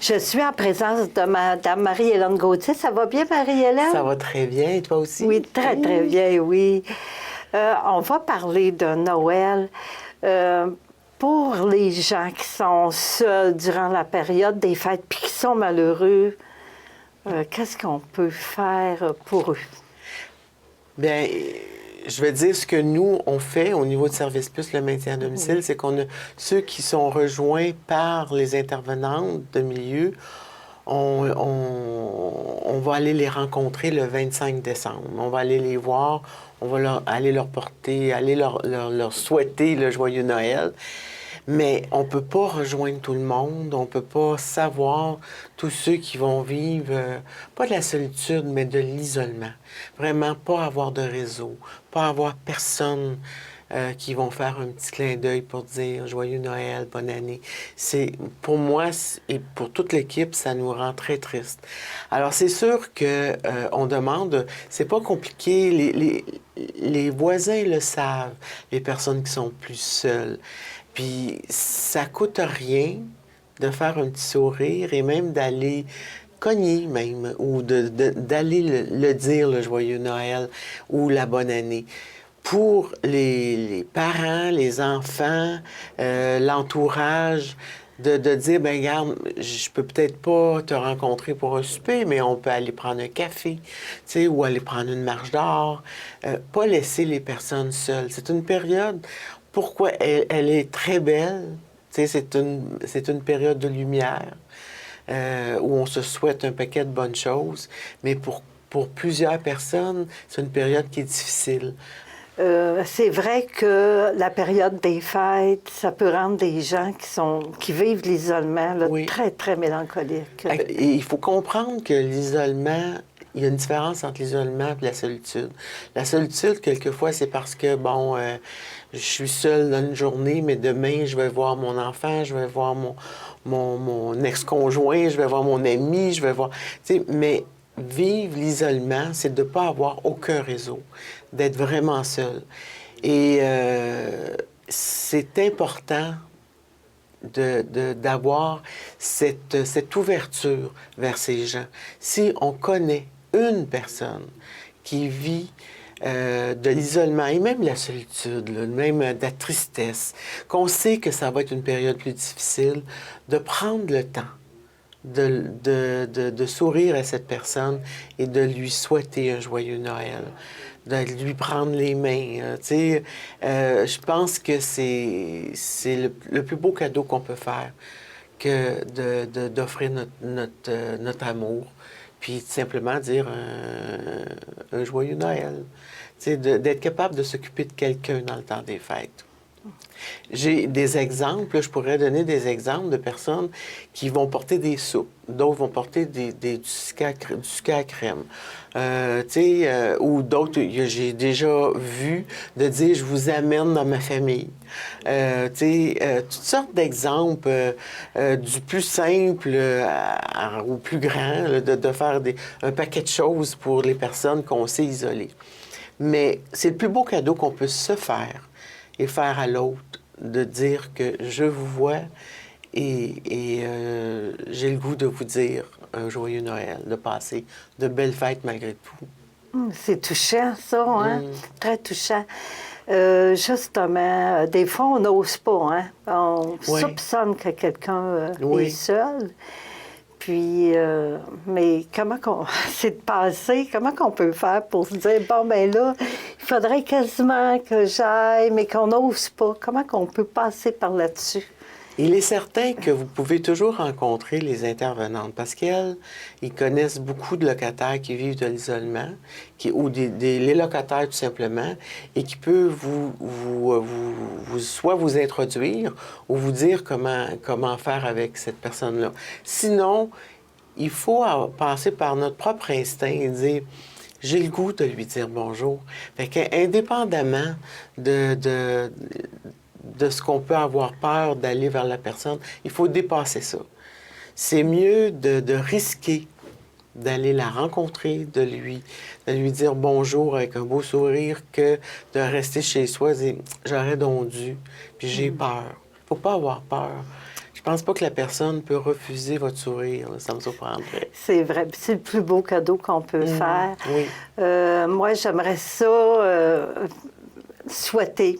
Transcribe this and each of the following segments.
Je suis en présence de Mme Marie-Hélène Gauthier. Ça va bien, Marie-Hélène? Ça va très bien. Et toi aussi? Oui, très, très bien, oui. On va parler de Noël. Pour les gens qui sont seuls durant la période des fêtes puis qui sont malheureux, qu'est-ce qu'on peut faire pour eux? Bien, je vais dire ce que nous, on fait au niveau de Service Plus, le maintien à domicile, c'est qu'on a ceux qui sont rejoints par les intervenantes de milieu, on va aller les rencontrer le 25 décembre. On va aller les voir, on va aller leur porter, aller leur souhaiter le joyeux Noël. Mais on ne peut pas rejoindre tout le monde, on ne peut pas savoir tous ceux qui vont vivre, pas de la solitude, mais de l'isolement. Vraiment, pas avoir de réseau, pas avoir personne qui vont faire un petit clin d'œil pour dire Joyeux Noël, bonne année. Pour moi et pour toute l'équipe, ça nous rend très tristes. Alors, c'est sûr que on demande, c'est pas compliqué, les voisins le savent, les personnes qui sont plus seules. Puis ça coûte rien de faire un petit sourire et même d'aller cogner même ou d'aller le dire, le joyeux Noël ou la bonne année. Pour les parents, les enfants, l'entourage, de dire, ben regarde, je peux peut-être pas te rencontrer pour un souper, mais on peut aller prendre un café, tu sais, ou aller prendre une marche dehors. Pas laisser les personnes seules. C'est une période, pourquoi elle est très belle, tu sais, c'est une période de lumière où on se souhaite un paquet de bonnes choses, mais pour plusieurs personnes, c'est une période qui est difficile. C'est vrai que la période des fêtes, ça peut rendre des gens qui vivent l'isolement Oui. très, très mélancoliques. Et il faut comprendre que l'isolement, il y a une différence entre l'isolement et la solitude. La solitude, quelquefois, c'est parce que, bon, je suis seule dans une journée, mais demain, je vais voir mon enfant, je vais voir mon ex-conjoint, je vais voir mon ami, je vais voir... Tu sais, mais vivre l'isolement, c'est de ne pas avoir aucun réseau, d'être vraiment seul. Et c'est important d'avoir cette ouverture vers ces gens. Si on connaît une personne qui vit de l'isolement et même la solitude, là, même de la tristesse, qu'on sait que ça va être une période plus difficile, de prendre le temps de sourire à cette personne et de lui souhaiter un joyeux Noël, de lui prendre les mains. Tu sais, je pense que c'est le plus beau cadeau qu'on peut faire que d'offrir notre amour, puis simplement dire un joyeux Noël. Tu sais, d'être capable de s'occuper de quelqu'un dans le temps des fêtes. J'ai des exemples, je pourrais donner des exemples de personnes qui vont porter des soupes, d'autres vont porter du sucre à crème. Ou d'autres, j'ai déjà vu de dire je vous amène dans ma famille. Toutes sortes d'exemples, du plus simple au plus grand, là, de faire un paquet de choses pour les personnes qu'on sait isolées. Mais c'est le plus beau cadeau qu'on peut se faire et faire à l'autre, de dire que je vous vois et j'ai le goût de vous dire un joyeux Noël, de passer de belles fêtes malgré tout. C'est touchant, ça, hein? Très touchant. Justement, des fois, on n'ose pas, hein? On soupçonne que quelqu'un est seul. Puis, mais c'est de passer, comment qu'on peut faire pour se dire, bon, ben là, il faudrait quasiment que j'aille, mais qu'on n'ose pas. Comment qu'on peut passer par là-dessus? Il est certain que vous pouvez toujours rencontrer les intervenantes parce ils connaissent beaucoup de locataires qui vivent de l'isolement ou les locataires tout simplement et qui peuvent soit vous introduire ou vous dire comment faire avec cette personne-là. Sinon, il faut passer par notre propre instinct et dire j'ai le goût de lui dire bonjour. Fait qu'indépendamment de ce qu'on peut avoir peur d'aller vers la personne, il faut dépasser ça. C'est mieux de risquer d'aller la rencontrer, de lui dire bonjour avec un beau sourire que de rester chez soi et dire j'aurais donc dû, puis j'ai peur. Il ne faut pas avoir peur. Je pense pas que la personne peut refuser votre sourire, là, ça me surprendrait. C'est vrai, c'est le plus beau cadeau qu'on peut faire. Oui. Moi, j'aimerais ça souhaiter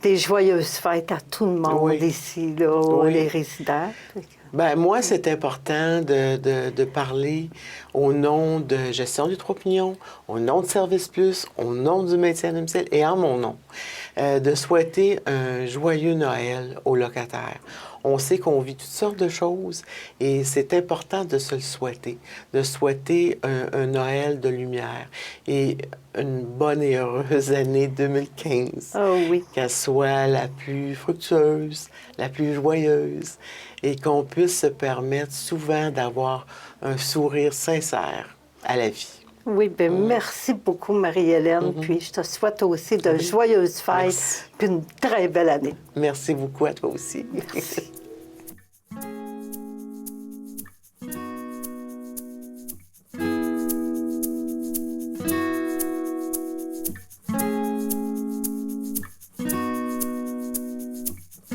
des joyeuses fêtes à tout le monde ici, là, les résidents. Bien, moi, c'est important de parler au nom de Gestion du Trois-Pignons, au nom de Service Plus, au nom du maintien à domicile et en mon nom, de souhaiter un joyeux Noël aux locataires. On sait qu'on vit toutes sortes de choses et c'est important de se le souhaiter, de souhaiter un Noël de lumière et une bonne et heureuse année 2015. Oh oui. Qu'elle soit la plus fructueuse, la plus joyeuse et qu'on puisse se permettre souvent d'avoir un sourire sincère à la vie. Oui, bien, merci beaucoup, Marie-Hélène. Puis je te souhaite aussi de joyeuses fêtes, puis une très belle année. Merci beaucoup à toi aussi. Merci.